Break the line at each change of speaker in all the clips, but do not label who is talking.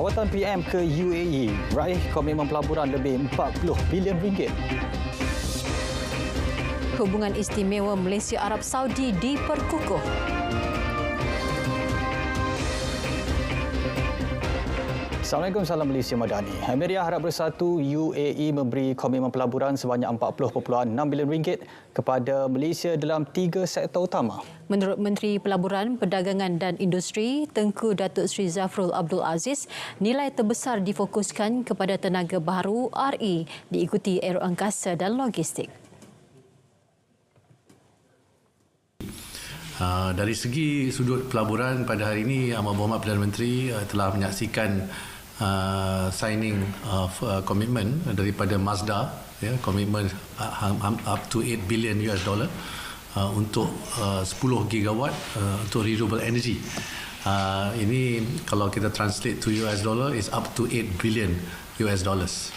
Lawatan PM ke UAE raih komitmen pelaburan lebih 40 bilion ringgit.
Hubungan istimewa Malaysia-Arab Saudi diperkukuh.
Assalamualaikum, salam Malaysia Madani. Emiria Arab Bersatu UAE memberi komitmen pelaburan sebanyak 40.6 bilion ringgit kepada Malaysia dalam 3 sektor utama.
Menurut Menteri Pelaburan, Perdagangan dan Industri Tengku Datuk Seri Zafrul Abdul Aziz, nilai terbesar difokuskan kepada tenaga baharu RE diikuti aeroangkasa dan logistik.
Dari segi sudut pelaburan, pada hari ini Amat Berhormat Perdana Menteri telah menyaksikan signing of commitment daripada Mazda, komitmen up to 8 billion US dollar untuk 10 gigawatt untuk renewable energy. Ini kalau kita translate to US dollar is up to 8 billion US dollars.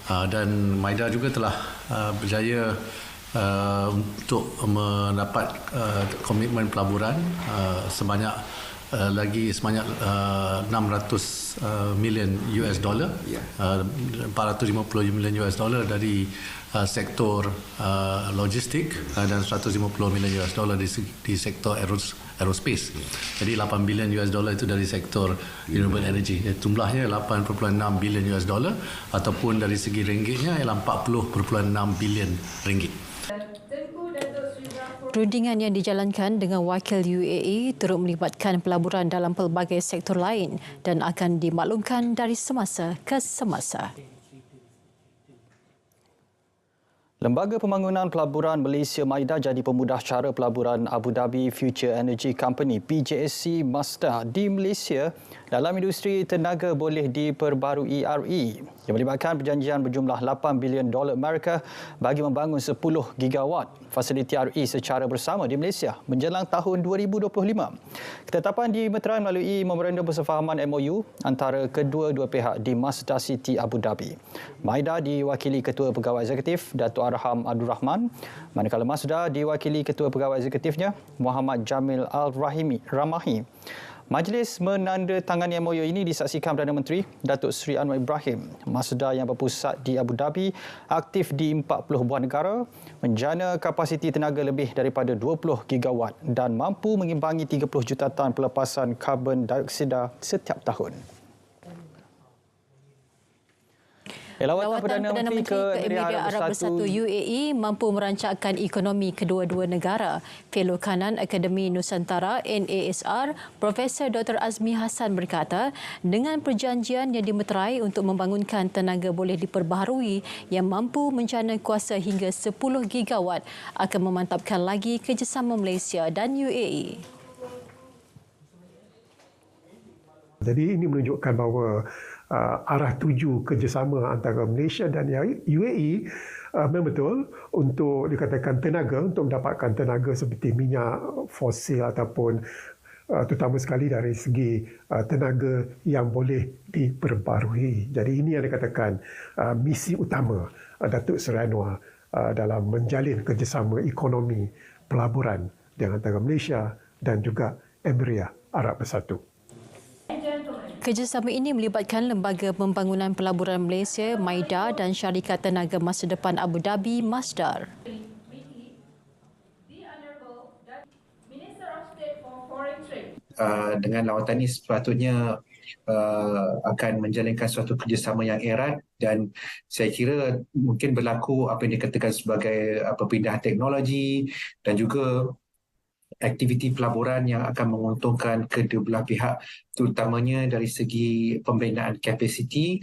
Dan MIDA juga telah berjaya untuk mendapat komitmen pelaburan sebanyak 600 million US dollar, 450 million US dollar dari sektor logistik dan 150 million US dollar di sektor aerospace. Jadi 8 billion US dollar itu dari sektor renewable energy. Jumlahnya 8.6 billion US dollar ataupun dari segi ringgitnya ialah 40.6 billion ringgit.
Rundingan yang dijalankan dengan wakil UAE turut melibatkan pelaburan dalam pelbagai sektor lain dan akan dimaklumkan dari semasa ke semasa.
Lembaga Pembangunan Pelaburan Malaysia MIDA jadi pemudah cara pelaburan Abu Dhabi Future Energy Company PJSC Masdar di Malaysia dalam industri tenaga boleh diperbarui RE yang melibatkan perjanjian berjumlah 8 bilion dolar Amerika bagi membangun 10 gigawatt fasiliti RE secara bersama di Malaysia menjelang tahun 2025. Ketetapan dimeterai melalui memorandum persefahaman MOU antara kedua-dua pihak di Masdar City Abu Dhabi. MIDA diwakili Ketua Pegawai Eksekutif Datuk Arham Abdul Rahman, manakala Masdar diwakili Ketua Pegawai Eksekutifnya Muhammad Jamil Al-Ramahi. Majlis menandatangani MOU ini disaksikan Perdana Menteri Datuk Seri Anwar Ibrahim. Masdar yang berpusat di Abu Dhabi aktif di 40 buah negara, menjana kapasiti tenaga lebih daripada 20 gigawatt dan mampu mengimbangi 30 juta tan pelepasan karbon dioksida setiap tahun.
Lawatan Perdana Menteri ke Emiria Arab Bersatu UAE mampu merancangkan ekonomi kedua-dua negara. Fellow Kanan Akademi Nusantara NASR, Profesor Dr. Azmi Hassan berkata, dengan perjanjian yang dimeterai untuk membangunkan tenaga boleh diperbaharui yang mampu menjana kuasa hingga 10 gigawatt akan memantapkan lagi kerjasama Malaysia dan UAE.
Jadi ini menunjukkan bahawa arah tuju kerjasama antara Malaysia dan UAE memang betul untuk dikatakan tenaga, untuk mendapatkan tenaga seperti minyak fosil ataupun terutama sekali dari segi tenaga yang boleh diperbarui. Jadi ini yang dikatakan misi utama Datuk Seri Anwar dalam menjalin kerjasama ekonomi pelaburan di antara Malaysia dan juga Emiria Arab Bersatu.
Kerjasama ini melibatkan Lembaga Pembangunan Pelaburan Malaysia, MIDA dan Syarikat Tenaga Masa Depan Abu Dhabi, Masdar.
Dengan lawatan ini sepatutnya akan menjalankan suatu kerjasama yang erat dan saya kira mungkin berlaku apa yang dikatakan sebagai perpindahan teknologi dan juga aktiviti pelaburan yang akan menguntungkan kedua belah pihak, terutamanya dari segi pembinaan kapasiti,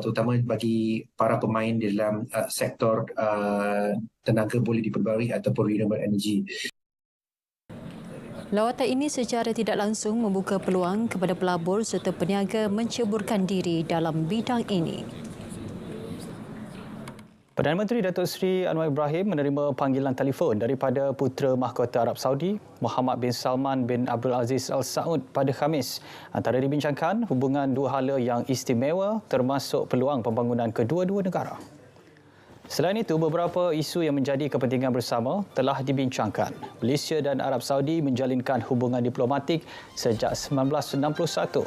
terutama bagi para pemain di dalam sektor tenaga boleh diperbarui ataupun renewable energy.
Lawatan ini secara tidak langsung membuka peluang kepada pelabur serta peniaga menceburkan diri dalam bidang ini.
Perdana Menteri Datuk Seri Anwar Ibrahim menerima panggilan telefon daripada Putera Mahkota Arab Saudi, Muhammad bin Salman bin Abdul Aziz Al Saud pada Khamis. Antara dibincangkan hubungan dua hala yang istimewa termasuk peluang pembangunan kedua-dua negara. Selain itu, beberapa isu yang menjadi kepentingan bersama telah dibincangkan. Malaysia dan Arab Saudi menjalinkan hubungan diplomatik sejak 1961.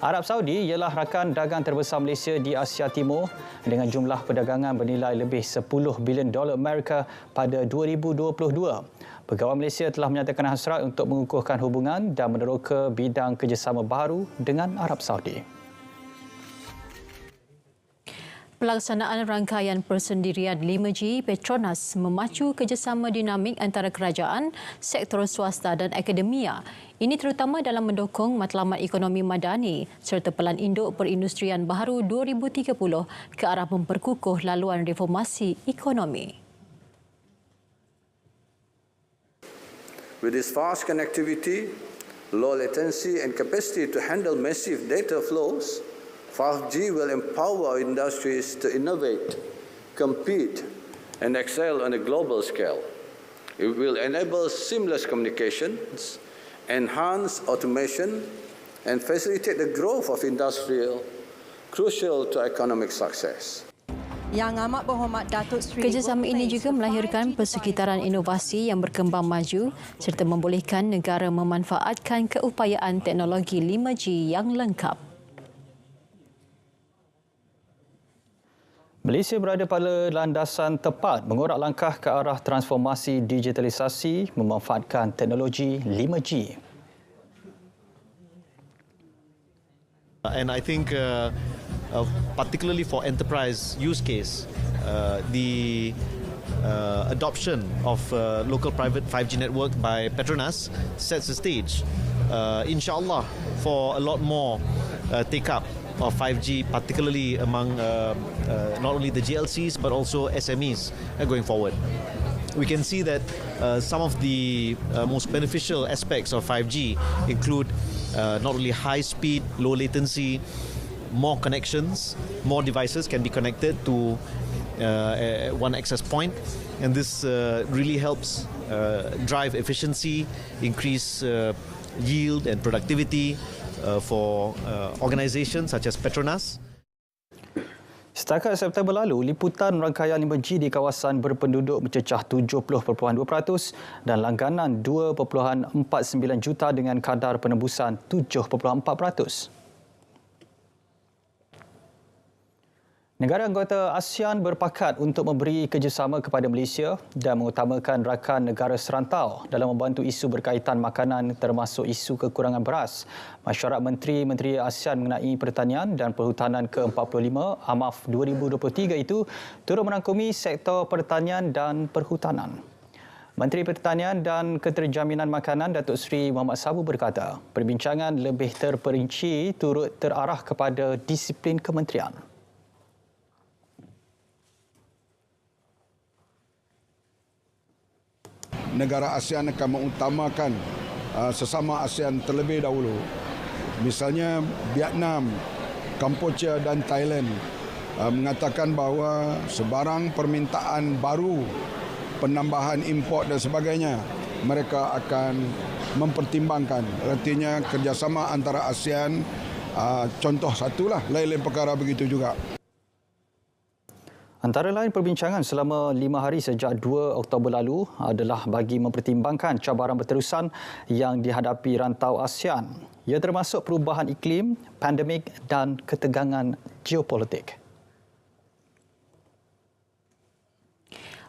Arab Saudi ialah rakan dagang terbesar Malaysia di Asia Timur dengan jumlah perdagangan bernilai lebih 10 bilion dolar Amerika pada 2022. Pegawai Malaysia telah menyatakan hasrat untuk mengukuhkan hubungan dan meneroka bidang kerjasama baru dengan Arab Saudi.
Pelaksanaan rangkaian persendirian 5G Petronas memacu kerjasama dinamik antara kerajaan, sektor swasta dan akademia. Ini terutama dalam mendukung matlamat ekonomi madani serta pelan induk perindustrian baharu 2030 ke arah memperkukuh laluan reformasi ekonomi.
With its fast connectivity, low latency and capacity to handle massive data flows, 5G will empower industries to innovate, compete, and excel on a global scale. It will enable seamless communications, enhance automation, and facilitate the growth of industrial, crucial to economic success.
Yang amat berhormat Datuk Seri. Kerjasama ini juga melahirkan persekitaran inovasi yang berkembang maju serta membolehkan negara memanfaatkan keupayaan teknologi 5G yang lengkap.
Malaysia berada pada landasan tepat mengorak langkah ke arah transformasi digitalisasi memanfaatkan teknologi 5G.
And I think particularly for enterprise use case, the adoption of local private 5G network by Petronas sets the stage, inshallah, for a lot more take-up of 5G, particularly among not only the GLCs but also SMEs going forward. We can see that some of the most beneficial aspects of 5G include not only high speed, low latency, more connections, more devices can be connected to one access point, and this really helps drive efficiency, increase yield and productivity for organizations such as Petronas.
Setakat September lalu, liputan rangkaian 5G di kawasan berpenduduk mencecah 70.2% dan langganan 2.49 juta dengan kadar penembusan 7.4%. Negara anggota ASEAN berpakat untuk memberi kerjasama kepada Malaysia dan mengutamakan rakan negara serantau dalam membantu isu berkaitan makanan termasuk isu kekurangan beras. Mesyuarat Menteri-Menteri ASEAN mengenai pertanian dan perhutanan ke-45 AMAF 2023 itu turut merangkumi sektor pertanian dan perhutanan. Menteri Pertanian dan Keterjaminan Makanan Datuk Seri Muhammad Sabu berkata, perbincangan lebih terperinci turut terarah kepada disiplin kementerian.
Negara ASEAN akan mengutamakan sesama ASEAN terlebih dahulu. Misalnya Vietnam, Kamboja dan Thailand mengatakan bahawa sebarang permintaan baru, penambahan import dan sebagainya, mereka akan mempertimbangkan. Artinya kerjasama antara ASEAN, contoh satulah, lain-lain perkara begitu juga.
Antara lain perbincangan selama 5 hari sejak 2 Oktober lalu adalah bagi mempertimbangkan cabaran berterusan yang dihadapi rantau ASEAN. Ia termasuk perubahan iklim, pandemik dan ketegangan geopolitik.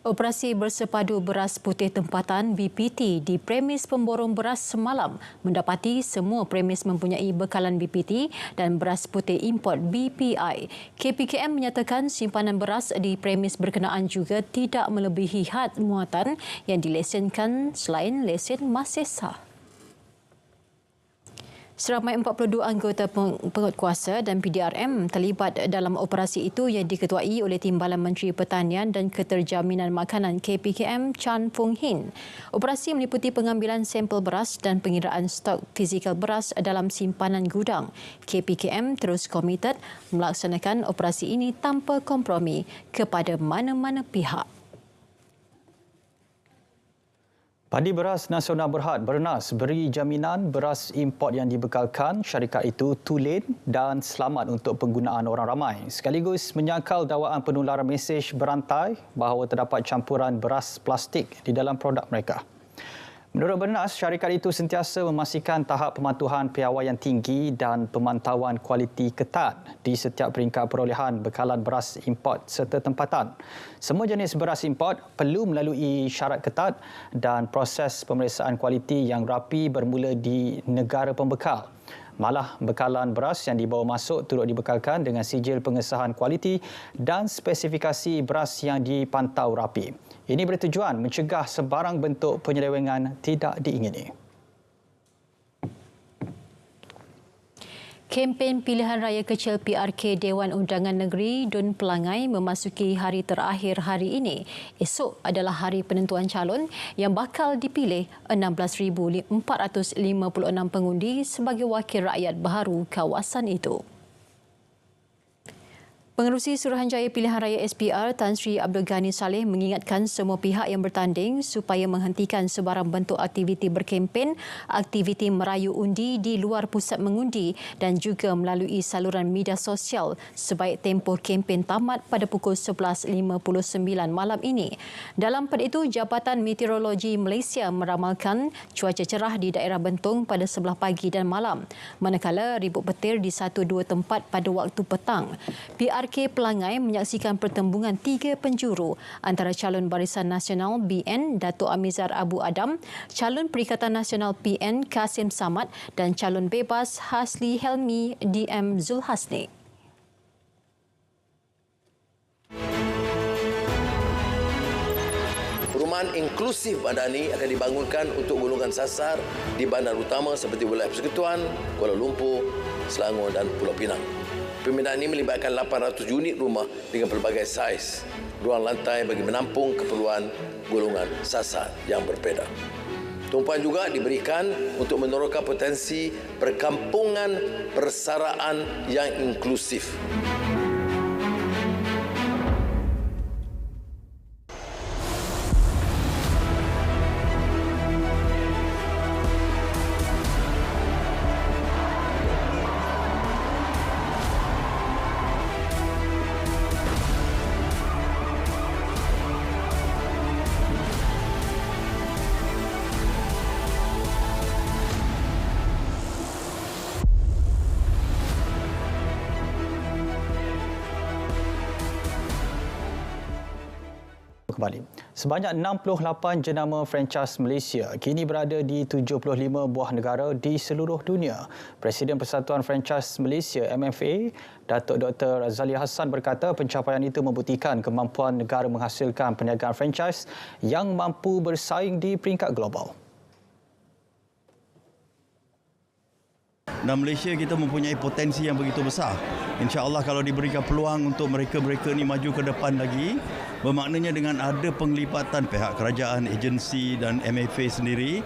Operasi Bersepadu Beras Putih Tempatan BPT di premis pemborong beras semalam mendapati semua premis mempunyai bekalan BPT dan beras putih import BPI. KPKM menyatakan simpanan beras di premis berkenaan juga tidak melebihi had muatan yang dilesenkan selain lesen masih sah. Seramai 42 anggota penguatkuasa dan PDRM terlibat dalam operasi itu yang diketuai oleh Timbalan Menteri Pertanian dan Keterjaminan Makanan KPKM Chan Fung Hin. Operasi meliputi pengambilan sampel beras dan pengiraan stok fizikal beras dalam simpanan gudang. KPKM terus komited melaksanakan operasi ini tanpa kompromi kepada mana-mana pihak.
Padi Beras Nasional Berhad Bernas beri jaminan beras import yang dibekalkan syarikat itu tulen dan selamat untuk penggunaan orang ramai, sekaligus menyangkal dakwaan penularan mesej berantai bahawa terdapat campuran beras plastik di dalam produk mereka. Menurut Bernas, syarikat itu sentiasa memastikan tahap pematuhan piawaian tinggi dan pemantauan kualiti ketat di setiap peringkat perolehan bekalan beras import serta tempatan. Semua jenis beras import perlu melalui syarat ketat dan proses pemeriksaan kualiti yang rapi bermula di negara pembekal. Malah, bekalan beras yang dibawa masuk turut dibekalkan dengan sijil pengesahan kualiti dan spesifikasi beras yang dipantau rapi. Ini bertujuan mencegah sebarang bentuk penyelewengan tidak diingini.
Kempen pilihan raya kecil PRK Dewan Undangan Negeri Dun Pelangai memasuki hari terakhir hari ini. Esok adalah hari penentuan calon yang bakal dipilih 16,456 pengundi sebagai wakil rakyat baharu kawasan itu. Pengerusi Suruhanjaya Pilihan Raya SPR Tan Sri Abdul Ghani Saleh mengingatkan semua pihak yang bertanding supaya menghentikan sebarang bentuk aktiviti berkempen, aktiviti merayu undi di luar pusat mengundi dan juga melalui saluran media sosial sebaik tempoh kempen tamat pada pukul 11.59 malam ini. Dalam pada itu, Jabatan Meteorologi Malaysia meramalkan cuaca cerah di daerah Bentong pada sebelah pagi dan malam, manakala ribut petir di 1-2 tempat pada waktu petang. PRK Pelangai menyaksikan pertembungan 3 penjuru antara calon Barisan Nasional BN Datuk Amizar Abu Adam, calon Perikatan Nasional PN Kasim Samad dan calon bebas Hasli Helmi DM Zulhasni.
Perumahan inklusif madani akan dibangunkan untuk golongan sasar di bandar utama seperti Wilayah Persekutuan, Kuala Lumpur, Selangor dan Pulau Pinang. Pemindahan ini melibatkan 800 unit rumah dengan pelbagai saiz, ruang lantai bagi menampung keperluan golongan sasar yang berbeza. Tumpuan juga diberikan untuk meneroka potensi perkampungan persaraan yang inklusif.
Kembali. Sebanyak 68 jenama franchise Malaysia kini berada di 75 buah negara di seluruh dunia. Presiden Persatuan Franchise Malaysia MFA, Datuk Dr. Razali Hassan berkata pencapaian itu membuktikan kemampuan negara menghasilkan perniagaan franchise yang mampu bersaing di peringkat global.
Dan Malaysia kita mempunyai potensi yang begitu besar. InsyaAllah kalau diberikan peluang untuk mereka-mereka ni maju ke depan lagi, bermaknanya dengan ada penglibatan pihak kerajaan, agensi dan MFA sendiri,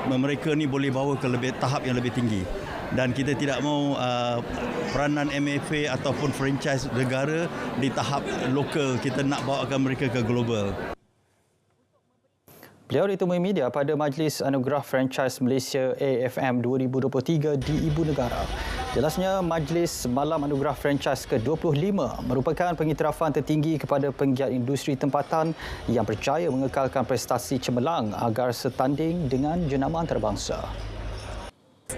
mereka ni boleh bawa ke tahap yang lebih tinggi. Dan kita tidak mahu peranan MFA ataupun franchise negara di tahap lokal, kita nak bawakan mereka ke global.
Beliau ditemui media pada Majlis Anugerah Franchise Malaysia AFM 2023 di Ibu Negara. Jelasnya, Majlis Malam Anugerah Franchise ke-25 merupakan pengiktirafan tertinggi kepada penggiat industri tempatan yang berjaya mengekalkan prestasi cemerlang agar setanding dengan jenama antarabangsa.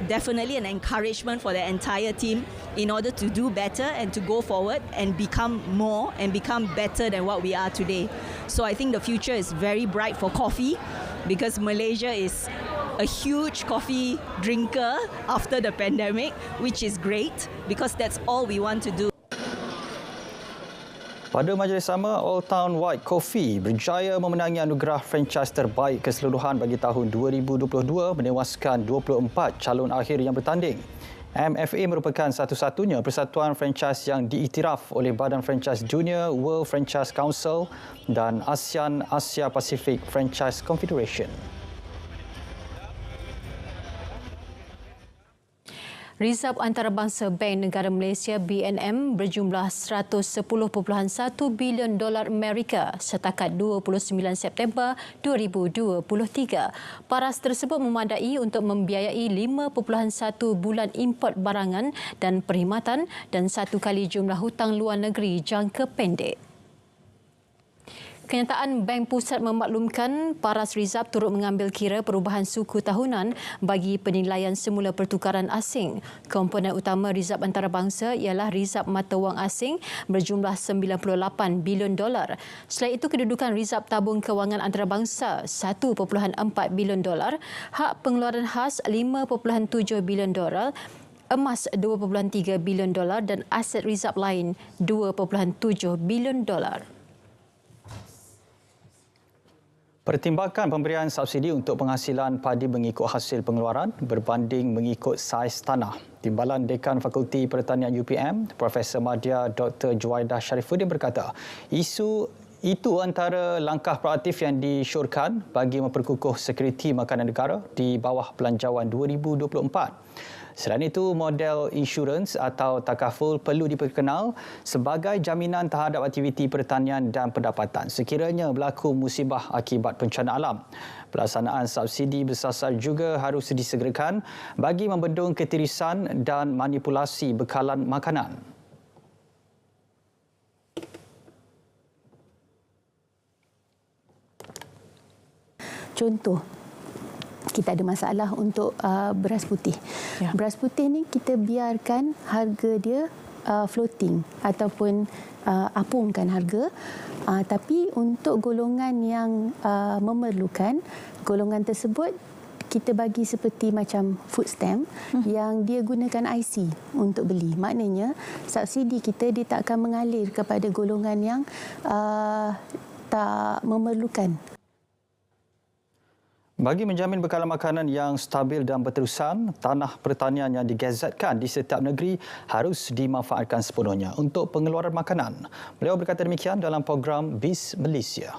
Definitely an encouragement for the entire team in order to do better and to go forward and become more and become better than what we are today. So I think the future is very bright for coffee because Malaysia is a huge coffee drinker after the pandemic, which is great because that's all we want to do.
Pada majlis sama, Old Town White Coffee berjaya memenangi anugerah franchise terbaik keseluruhan bagi tahun 2022 menewaskan 24 calon akhir yang bertanding. MFA merupakan satu-satunya persatuan franchise yang diiktiraf oleh Badan Franchise Dunia, World Franchise Council dan ASEAN Asia Pacific Franchise Confederation.
Rizab antarabangsa Bank Negara Malaysia BNM berjumlah 110.1 bilion dolar Amerika setakat 29 September 2023. Paras tersebut memadai untuk membiayai 5.1 bulan import barangan dan perkhidmatan dan 1 kali jumlah hutang luar negeri jangka pendek. Kenyataan Bank Pusat memaklumkan Paras Rizab turut mengambil kira perubahan suku tahunan bagi penilaian semula pertukaran asing. Komponen utama Rizab antarabangsa ialah Rizab mata wang asing berjumlah $98 bilion. Selain itu, kedudukan Rizab tabung kewangan antarabangsa $1.4 bilion, hak pengeluaran khas $5.7 bilion, emas $2.3 bilion dan aset Rizab lain $2.7 bilion.
Pertimbangan pemberian subsidi untuk penghasilan padi mengikut hasil pengeluaran berbanding mengikut saiz tanah. Timbalan Dekan Fakulti Pertanian UPM, Profesor Madya Dr. Juwaidah Sharifuddin berkata, isu itu antara langkah proaktif yang disyorkan bagi memperkukuh sekuriti makanan negara di bawah Belanjawan 2024. Selain itu, model insurans atau takaful perlu diperkenal sebagai jaminan terhadap aktiviti pertanian dan pendapatan sekiranya berlaku musibah akibat bencana alam. Pelaksanaan subsidi bersasar juga harus disegerakan bagi membendung ketirisan dan manipulasi bekalan makanan.
Contoh, kita ada masalah untuk beras putih. Ya. Beras putih ni kita biarkan harga dia floating ataupun apungkan harga. Tapi untuk golongan yang memerlukan, golongan tersebut kita bagi seperti macam food stamp yang dia gunakan IC untuk beli. Maknanya subsidi kita dia tak akan mengalir kepada golongan yang tak memerlukan.
Bagi menjamin bekalan makanan yang stabil dan berterusan, tanah pertanian yang digazetkan di setiap negeri harus dimanfaatkan sepenuhnya untuk pengeluaran makanan. Beliau berkata demikian dalam program BIS Malaysia.